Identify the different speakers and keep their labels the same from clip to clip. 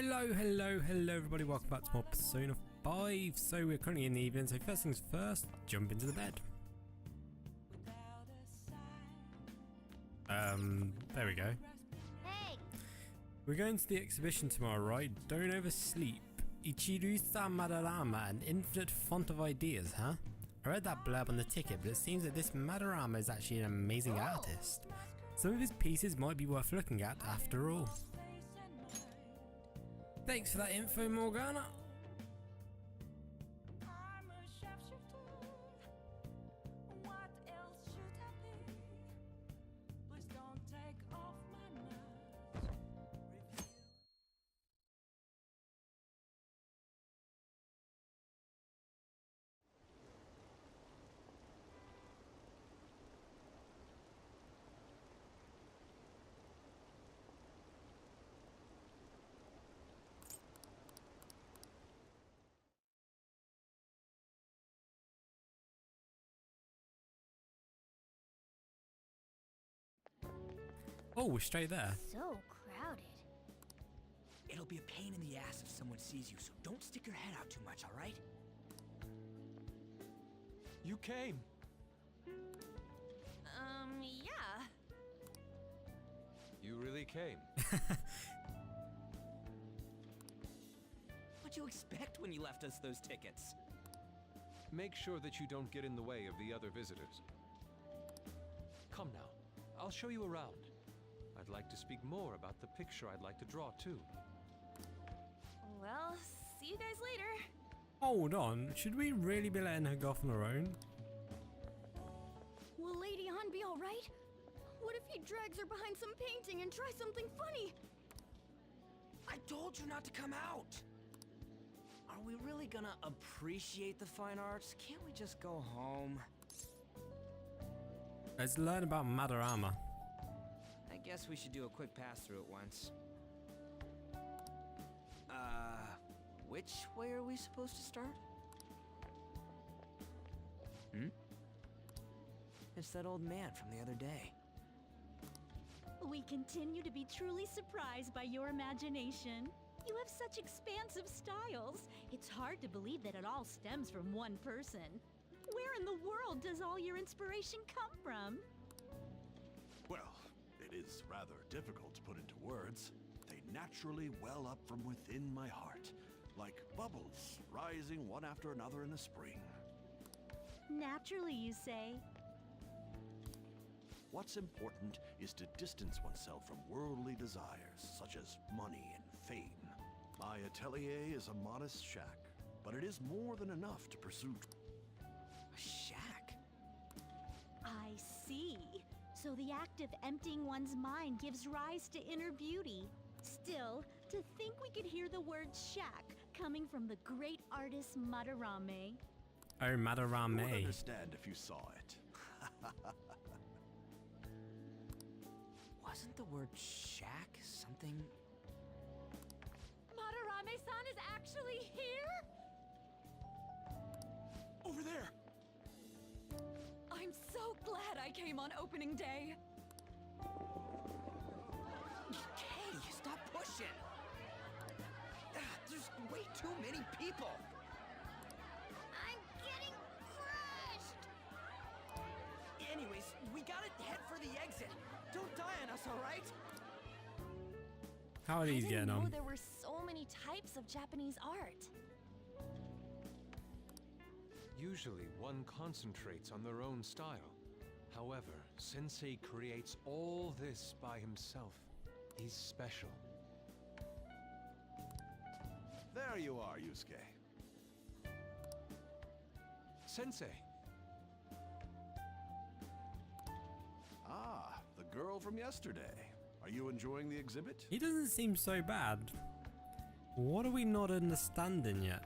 Speaker 1: Hello everybody, welcome back to more Persona 5. So we're currently in the evening, so first things first, jump into the bed. There we go.
Speaker 2: Hey!
Speaker 1: We're going to the exhibition tomorrow, right? Don't oversleep. Ichiru-san Madarame, an infinite font of ideas, huh? I read that blurb on the ticket, but it seems that this Madarame is actually an amazing artist. Some of his pieces might be worth looking at after all. Thanks for that info, Morgana. Oh, we're straight there.
Speaker 2: So crowded.
Speaker 3: It'll be a pain in the ass if someone sees you, so don't stick your head out too much, alright?
Speaker 4: You came.
Speaker 2: Yeah.
Speaker 4: You really came.
Speaker 3: What'd you expect when you left us those tickets?
Speaker 4: Make sure that you don't get in the way of the other visitors. Come now, I'll show you around. I'd like to speak more about the picture I'd like to draw too.
Speaker 2: Well, see you guys later.
Speaker 1: Hold on, should we really be letting her go off on her own?
Speaker 2: Will Lady Han be alright? What if he drags her behind some painting and tries something funny?
Speaker 3: I told you not to come out! Are we really gonna appreciate the fine arts? Can't we just go home?
Speaker 1: Let's learn about Madarame.
Speaker 3: I guess we should do a quick pass through it once. Which way are we supposed to start? It's that old man from the other day.
Speaker 5: We continue to be truly surprised by your imagination. You have such expansive styles. It's hard to believe that it all stems from one person. Where in the world does all your inspiration come from?
Speaker 6: Well, it is rather difficult to put into words. They naturally well up from within my heart, like bubbles rising one after another in the spring.
Speaker 5: Naturally, you say.
Speaker 6: What's important is to distance oneself from worldly desires, such as money and fame. My atelier is a modest shack, but it is more than enough to pursue.
Speaker 3: A shack?
Speaker 5: I see. So the act of emptying one's mind gives rise to inner beauty. Still, to think we could hear the word shack coming from the great artist Madarame.
Speaker 1: Oh,
Speaker 6: You would
Speaker 1: Madarame.
Speaker 6: understand if you saw it.
Speaker 3: Wasn't the word shack something?
Speaker 2: Madarame-san is actually here?
Speaker 6: Over there!
Speaker 2: I'm so glad I came on opening day.
Speaker 3: Hey, stop pushing! There's way too many people!
Speaker 2: I'm getting crushed!
Speaker 3: Anyways, we gotta head for the exit. Don't die on us, alright?
Speaker 1: How are these
Speaker 2: I
Speaker 1: getting
Speaker 2: didn't know
Speaker 1: on?
Speaker 2: there were so many types of Japanese art.
Speaker 4: Usually one concentrates on their own style. However, Sensei creates all this by himself. He's special.
Speaker 6: There you are, Yusuke.
Speaker 4: Sensei,
Speaker 6: Ah, the girl from yesterday. Are you enjoying the exhibit?
Speaker 1: He doesn't seem so bad. What are we not understanding yet?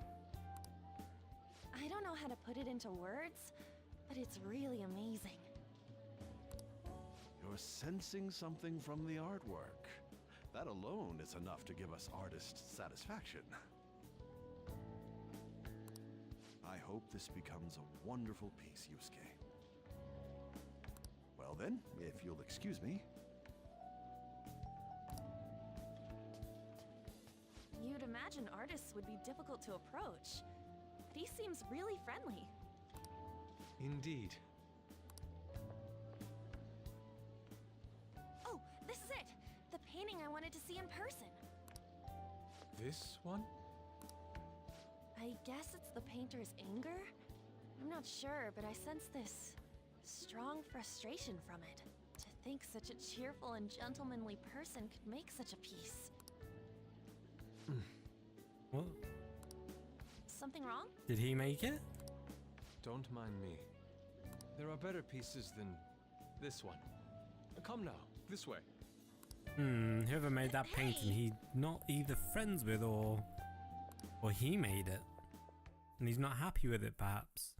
Speaker 2: I don't know how to put it into words, but it's really amazing.
Speaker 6: You're sensing something from the artwork. That alone is enough to give us artist satisfaction. I hope this becomes a wonderful piece, Yusuke. Well then, if you'll excuse me.
Speaker 2: imagine artists would be difficult to approach. But he seems really friendly.
Speaker 4: Indeed.
Speaker 2: Oh, this is it! The painting I wanted to see in person.
Speaker 4: This one?
Speaker 2: I guess it's the painter's anger? I'm not sure, but I sense this strong frustration from it. To think such a cheerful and gentlemanly person could make such a piece.
Speaker 1: What?
Speaker 2: Something wrong?
Speaker 1: Did he make it?
Speaker 4: Don't mind me. There are better pieces than this one. Come now, this way.
Speaker 1: Whoever made that painting, he's not either friends with or he made it. And he's not happy with it, perhaps.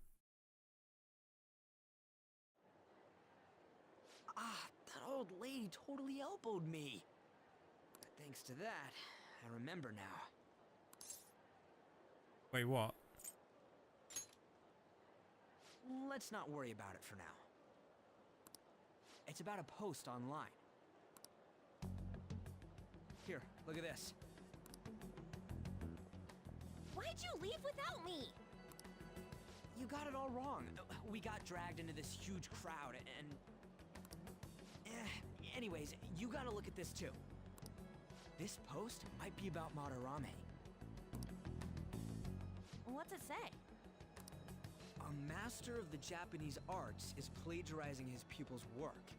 Speaker 3: Ah, that old lady totally elbowed me. But thanks to that, I remember now.
Speaker 1: Wait, what?
Speaker 3: Let's not worry about it for now. It's about a post online. Here, look at this.
Speaker 2: Why'd you leave without me?
Speaker 3: You got it all wrong. We got dragged into this huge crowd and... anyways, you gotta look at this too. This post might be about Madarame.
Speaker 2: What's it say?
Speaker 3: A master of the Japanese arts is plagiarizing his pupil's work.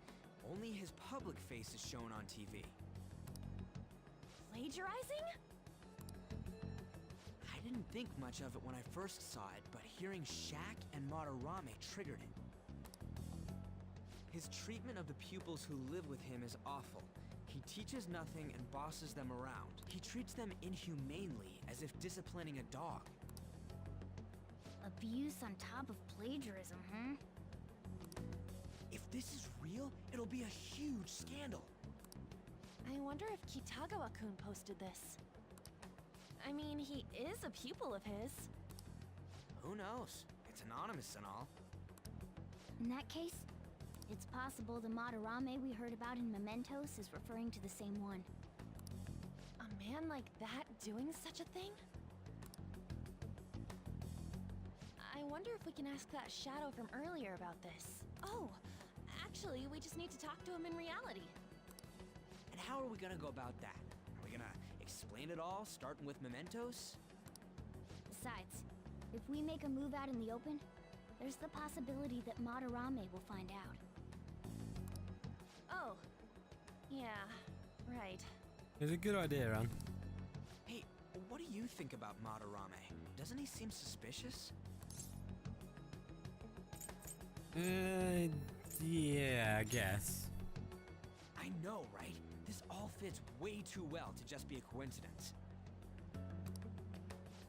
Speaker 3: Only his public face is shown on TV.
Speaker 2: Plagiarizing?
Speaker 3: I didn't think much of it when I first saw it, but hearing Shaq and Madarame triggered it. His treatment of the pupils who live with him is awful. He teaches nothing and bosses them around. He treats them inhumanely, as if disciplining a dog.
Speaker 5: Abuse on top of plagiarism, huh?
Speaker 3: If this is real, it'll be a huge scandal.
Speaker 2: I wonder if Kitagawa-kun posted this. I mean, he is a pupil of his.
Speaker 3: Who knows? It's anonymous and all.
Speaker 5: In that case, it's possible the Madarame we heard about in Mementos is referring to the same one.
Speaker 2: A man like that doing such a thing? I wonder if we can ask that shadow from earlier about this. Oh, actually, we just need to talk to him in reality.
Speaker 3: And how are we gonna go about that? Are we gonna explain it all, starting with Mementos?
Speaker 5: Besides, if we make a move out in the open, there's the possibility that Madarame will find out.
Speaker 2: Oh, yeah, right.
Speaker 1: It's a good idea, Ann.
Speaker 3: Hey, what do you think about Madarame? Doesn't he seem suspicious?
Speaker 1: Yeah, I guess.
Speaker 3: I know, right? This all fits way too well to just be a coincidence.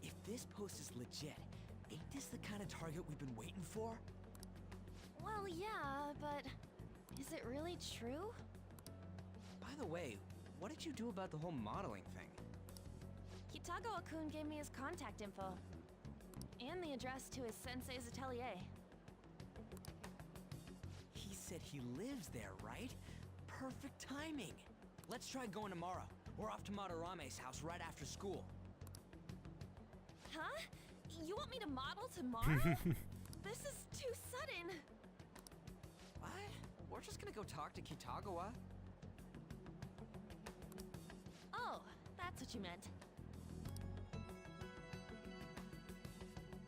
Speaker 3: If this post is legit, ain't this the kind of target we've been waiting for?
Speaker 2: Well, yeah, but is it really true?
Speaker 3: By the way, what did you do about the whole modeling thing?
Speaker 2: Kitagawa-kun gave me his contact info. And the address to his sensei's atelier.
Speaker 3: He said he lives there, right? Perfect timing. Let's try going tomorrow. We're off to Madarame's house right after school.
Speaker 2: Huh? You want me to model tomorrow? This is too sudden.
Speaker 3: What? We're just gonna go talk to Kitagawa.
Speaker 2: Oh, that's what you meant.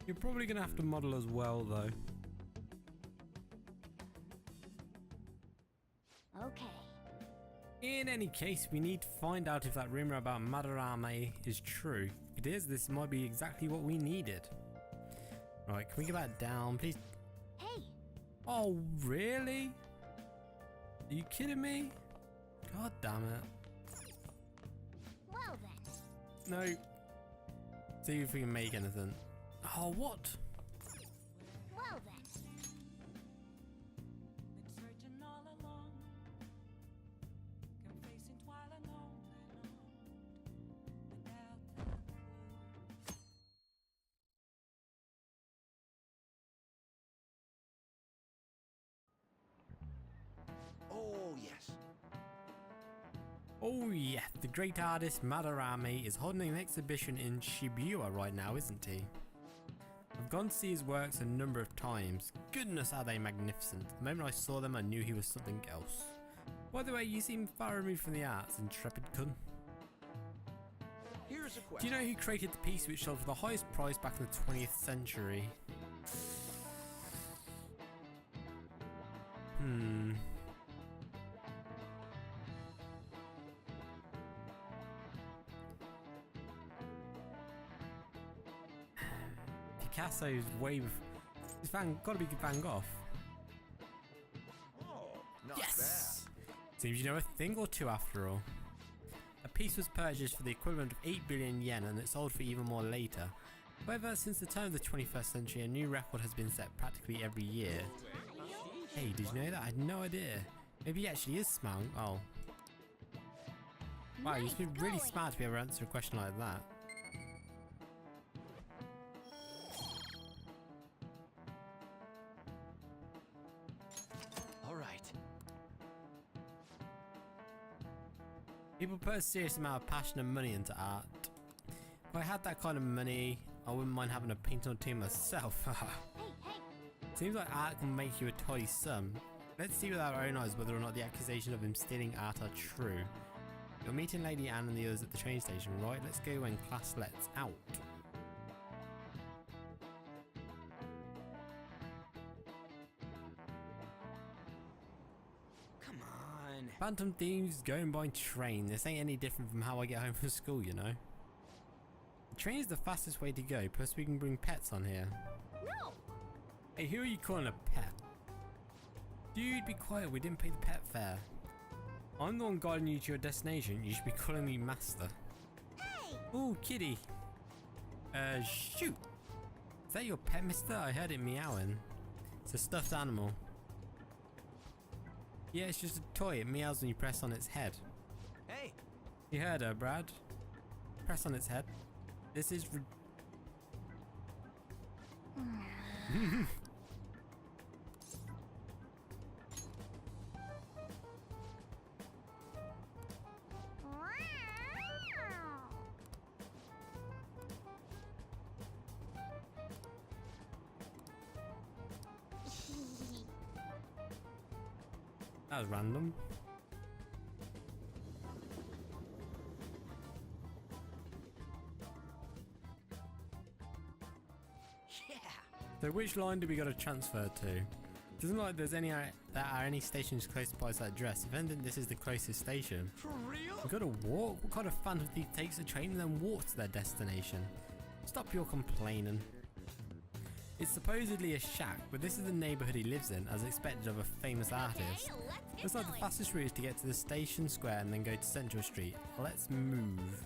Speaker 1: You're probably gonna have to model as well, though.
Speaker 5: Okay.
Speaker 1: In any case, we need to find out if that rumor about Madarame is true. If it is, this might be exactly what we needed. Right, can we get that down, please?
Speaker 5: Hey!
Speaker 1: Oh, really? Are you kidding me? God damn it.
Speaker 5: Well then.
Speaker 1: No. See if we can make anything. Oh, what?
Speaker 5: Well then.
Speaker 6: Oh, yes.
Speaker 1: Oh yeah, the great artist Madarame is holding an exhibition in Shibuya right now, isn't he? I've gone to see his works a number of times. Goodness, are they magnificent. The moment I saw them, I knew he was something else. By the way, you seem far removed from the arts, intrepid kun.
Speaker 3: Here's a question.
Speaker 1: Do you know who created the piece which sold for the highest price back in the 20th century? Picasso's way before. He's gotta be Van Gogh.
Speaker 6: Oh, not
Speaker 1: Yes! Seems you know a thing or two after all. A piece was purchased for the equivalent of 8 billion yen and it sold for even more later. However, since the turn of the 21st century, a new record has been set practically every year. Hey, did you know that? I had no idea. Maybe he actually is smart. Oh. Wow, you've been really smart to be able to answer a question like that.
Speaker 3: Alright.
Speaker 1: People put a serious amount of passion and money into art. If I had that kind of money, I wouldn't mind having a painting or two myself. Seems like art can make you a tidy sum. Let's see with our own eyes whether or not the accusation of him stealing art are true. You're meeting Lady Anne and the others at the train station, right? Let's go when class lets out.
Speaker 3: Come on.
Speaker 1: Phantom Thieves going by train. This ain't any different from how I get home from school, you know. The train is the fastest way to go, plus we can bring pets on here.
Speaker 2: No!
Speaker 1: Hey, who are you calling a pet? Dude, be quiet, we didn't pay the pet fare. I'm the one guiding you to your destination, you should be calling me master.
Speaker 2: Hey!
Speaker 1: Ooh, kitty. Shoot! Is that your pet, mister? I heard it meowing. It's a stuffed animal. Yeah, it's just a toy, it meows when you press on its head.
Speaker 3: Hey!
Speaker 1: You heard her, Brad. Press on its head. This is that was random.
Speaker 3: Yeah!
Speaker 1: So which line do we got to transfer to? Doesn't look like there's any that are any stations close by that address. If anything, this is the closest station.
Speaker 3: For real?
Speaker 1: We gotta walk? What kind of phantom thief takes a train and then walks to their destination? Stop your complaining. It's supposedly a shack, but this is the neighbourhood he lives in, as expected of a famous artist. Looks like the fastest route is to get to the station square and then go to Central Street. Let's move.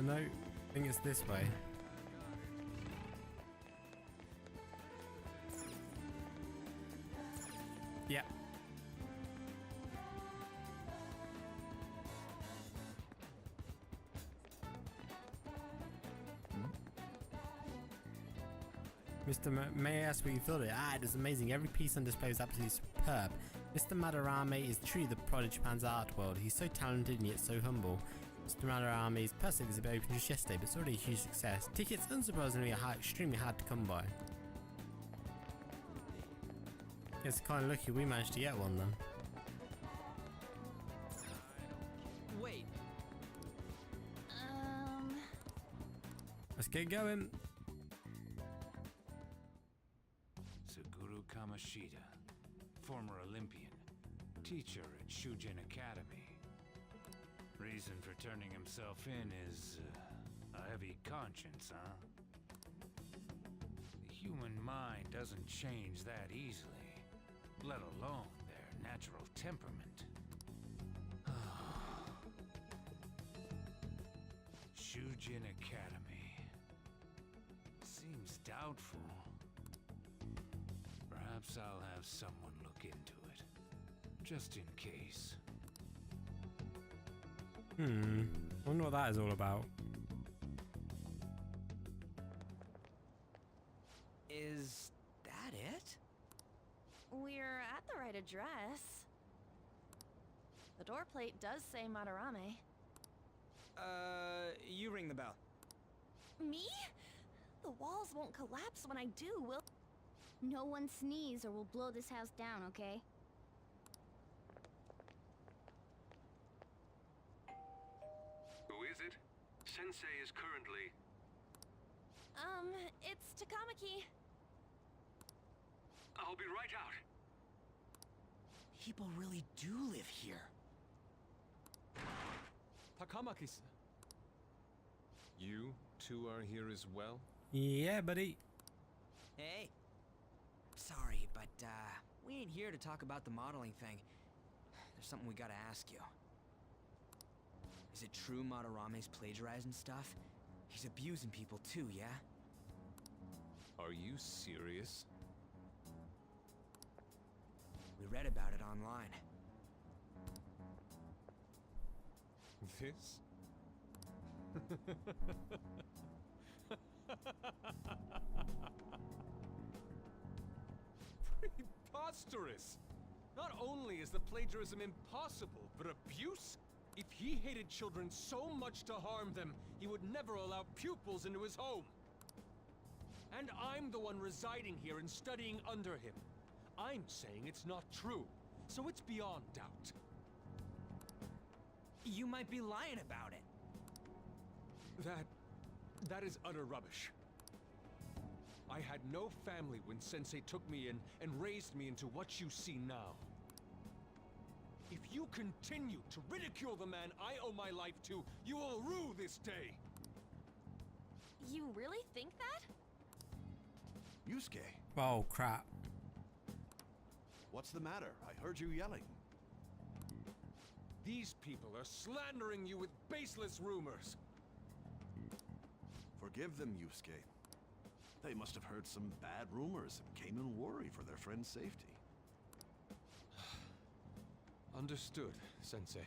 Speaker 1: No, I think it's this way. Yeah. Mr. May I ask what you thought of it? Ah, it is amazing. Every piece on display is absolutely superb. Mr. Madarame is truly the pride of Japan's art world. He's so talented and yet so humble. Mr. Madarame's personal exhibit opened just yesterday, but it's already a huge success. Tickets, unsurprisingly, are extremely hard to come by. It's kind of lucky we managed to get one then.
Speaker 3: Wait.
Speaker 1: Let's get going.
Speaker 7: Suguru Kamashita, former Olympian, teacher at Shujin Academy. Reason for turning himself in is a heavy conscience, huh? The human mind doesn't change that easily, let alone their natural temperament. Shujin Academy. Seems doubtful. Perhaps I'll have someone look into it, just in case.
Speaker 1: Wonder what that is all about.
Speaker 3: Is that it?
Speaker 2: We're address. The door plate does say Madarame.
Speaker 3: You ring the bell.
Speaker 2: Me? The walls won't collapse when I do, will...
Speaker 8: No one sneeze or we'll blow this house down, okay?
Speaker 4: Who is it? Sensei is currently...
Speaker 2: It's Takamaki.
Speaker 4: I'll be right out.
Speaker 3: People really do live here.
Speaker 4: Takamaki-san. You two are here as well?
Speaker 1: Yeah, buddy.
Speaker 3: Hey. Sorry, but, we ain't here to talk about the modeling thing. There's something we gotta ask you. Is it true Madarame's plagiarizing stuff? He's abusing people too, yeah?
Speaker 4: Are you serious?
Speaker 3: We read about it online.
Speaker 4: This? Preposterous! Not only is the plagiarism impossible, but abuse? If he hated children so much to harm them, he would never allow pupils into his home. And I'm the one residing here and studying under him. I'm saying it's not true, so it's beyond doubt.
Speaker 3: You might be lying about it.
Speaker 4: That is utter rubbish. I had no family when Sensei took me in and raised me into what you see now. If you continue to ridicule the man I owe my life to, you will rue this day!
Speaker 2: You really think that?
Speaker 6: Yusuke,
Speaker 1: Oh, crap.
Speaker 6: what's the matter? I heard you yelling.
Speaker 4: These people are slandering you with baseless rumors.
Speaker 6: Forgive them, Yusuke. They must have heard some bad rumors and came in worry for their friend's safety.
Speaker 4: Understood, Sensei.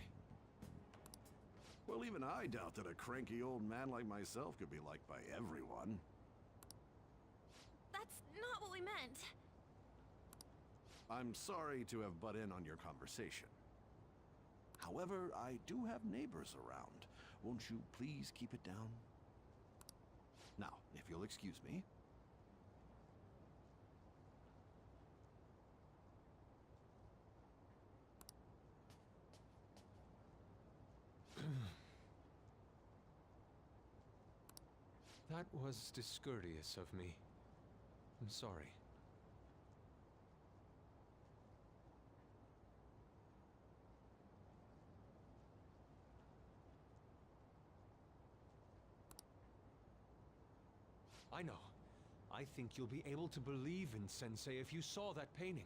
Speaker 6: Well, even I doubt that a cranky old man like myself could be liked by everyone.
Speaker 2: That's not what we meant.
Speaker 6: I'm sorry to have butt in on your conversation. However, I do have neighbors around. Won't you please keep it down? Now, if you'll excuse me.
Speaker 4: That was discourteous of me. I'm sorry. I know. I think you'll be able to believe in Sensei if you saw that painting.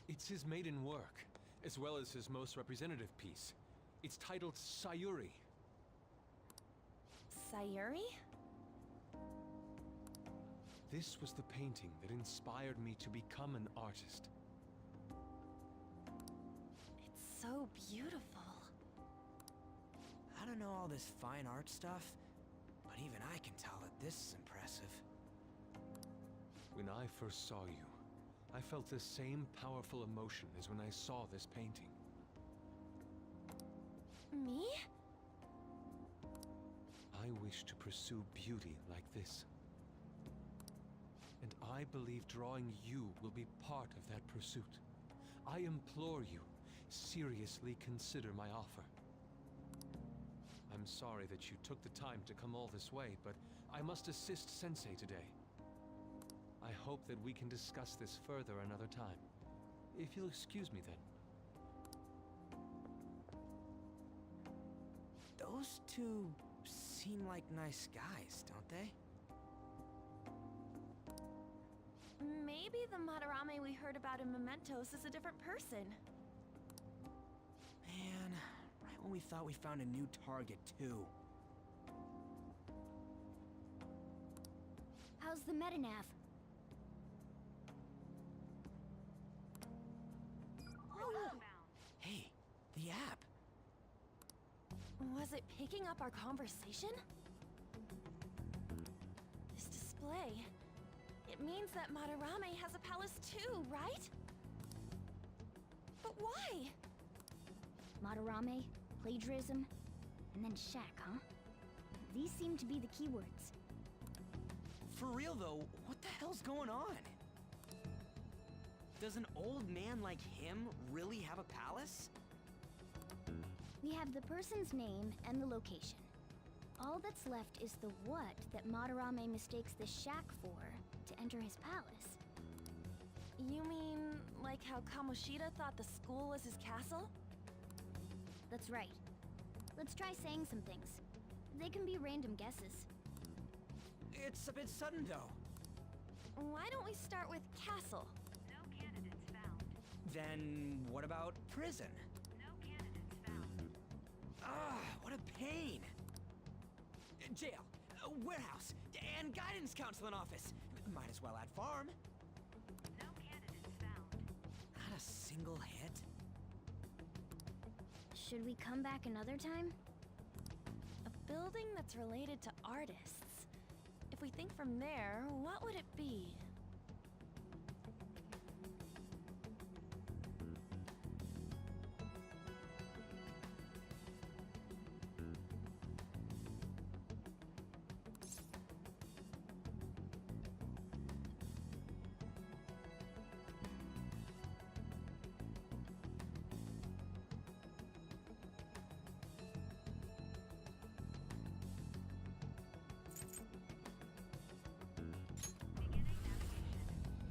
Speaker 4: It's his maiden work, as well as his most representative piece. It's titled Sayuri.
Speaker 2: Sayuri?
Speaker 4: This was the painting that inspired me to become an artist.
Speaker 2: It's so beautiful.
Speaker 3: I don't know all this fine art stuff, but even I can tell that this is impressive.
Speaker 4: When I first saw you, I felt the same powerful emotion as when I saw this painting.
Speaker 2: Me?
Speaker 4: I wish to pursue beauty like this. And I believe drawing you will be part of that pursuit. I implore you, seriously consider my offer. I'm sorry that you took the time to come all this way, but I must assist Sensei today. I hope that we can discuss this further another time. If you'll excuse me then.
Speaker 3: Those two seem like nice guys, don't they?
Speaker 2: Maybe the Madarame we heard about in Mementos is a different person.
Speaker 3: Man, right when we thought we found a new target, too.
Speaker 8: How's the metanav?
Speaker 3: Hey, the app.
Speaker 2: Was it picking up our conversation? This display... It means that Madarame has a palace too, right?
Speaker 8: Madarame, plagiarism, and then shack, huh? These seem to be the keywords.
Speaker 3: For real though, what the hell's going on? Does an old man like him really have a palace?
Speaker 8: We have the person's name and the location. All that's left is the what that Madarame mistakes the shack for to enter his palace.
Speaker 2: You mean, like how Kamoshida thought the school was his castle?
Speaker 8: That's right. Let's try saying some things. They can be random guesses.
Speaker 3: It's a bit sudden though.
Speaker 2: Why don't we start with castle?
Speaker 5: No candidates found.
Speaker 3: Then what about prison?
Speaker 5: No candidates found.
Speaker 3: Ah, what a pain. Jail, warehouse, and guidance counseling office. Might as well add farm.
Speaker 5: No candidates found.
Speaker 3: Not a single hit.
Speaker 8: Should we come back another time?
Speaker 2: A building that's related to artists. If we think from there, what would it be?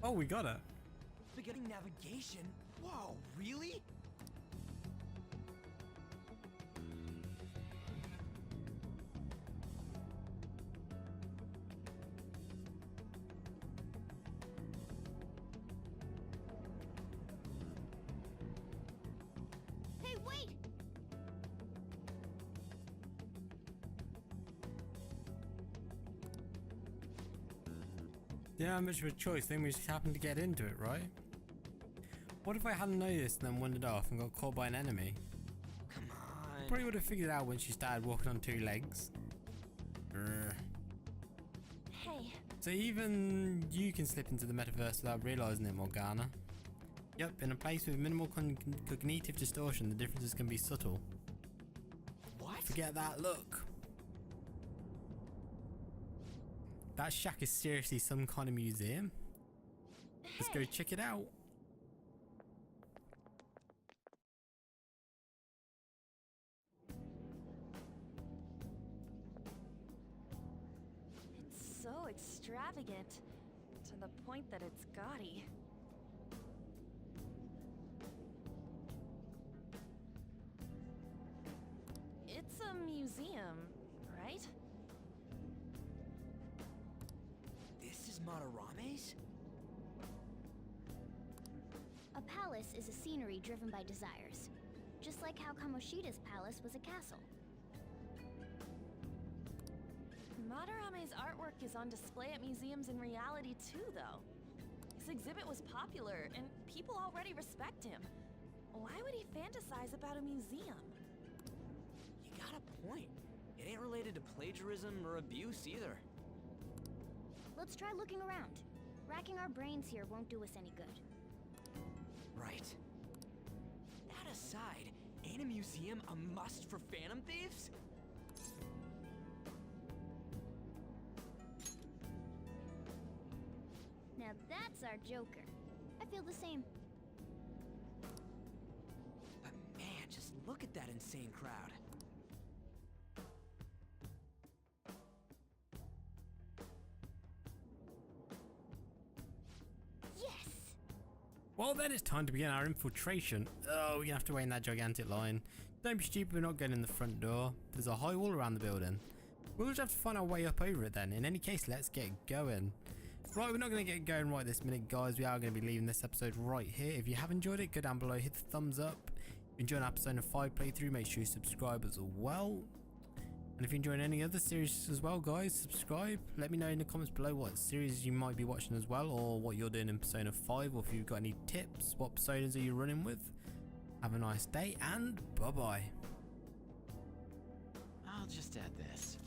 Speaker 1: Oh, we got it.
Speaker 3: Beginning navigation? Whoa, really?
Speaker 8: Hey, wait!
Speaker 1: Didn't have much of a choice, then we just happened to get into it, right? What if I hadn't noticed and then wandered off and got caught by an enemy?
Speaker 3: Come on.
Speaker 1: Probably would have figured it out when she started walking on two legs.
Speaker 2: Hey,
Speaker 1: So even you can slip into the metaverse without realising it, Morgana. Yep, in a place with minimal cognitive distortion, the differences can be subtle.
Speaker 3: What?
Speaker 1: Forget that look. That shack is seriously some kind of museum. Let's go check it out.
Speaker 2: it's so extravagant. To the point that it's gaudy. It's a museum, right?
Speaker 3: This is Madarame's?
Speaker 8: A palace is a scenery driven by desires. Just like how Kamoshida's palace was a castle.
Speaker 2: Madarame's artwork is on display at museums in reality too, though. His exhibit was popular, and people already respect him. Why would he fantasize about a museum?
Speaker 3: You got a point. It ain't related to plagiarism or abuse either.
Speaker 8: Let's try looking around. Racking our brains here won't do us any good.
Speaker 3: Right. That aside, ain't a museum a must for Phantom Thieves?
Speaker 8: Now that's our Joker. I feel the same.
Speaker 3: But man, just look at that insane crowd.
Speaker 8: Yes!
Speaker 1: Well, then it's time to begin our infiltration. Oh, we're gonna have to wait in that gigantic line. Don't be stupid, we're not going in the front door. There's a high wall around the building. We'll just have to find our way up over it then. In any case, let's get going. Right, we're not going to get going right this minute, guys. We are going to be leaving this episode right here. If you have enjoyed it, go down below, hit the thumbs up. If you enjoyed an episode of 5 playthrough, make sure you subscribe as well. And if you're enjoying any other series as well, guys, subscribe. Let me know in the comments below what series you might be watching as well, or what you're doing in Persona 5, or if you've got any tips, what personas are you running with. Have a nice day, and bye-bye.
Speaker 9: I'll just add this.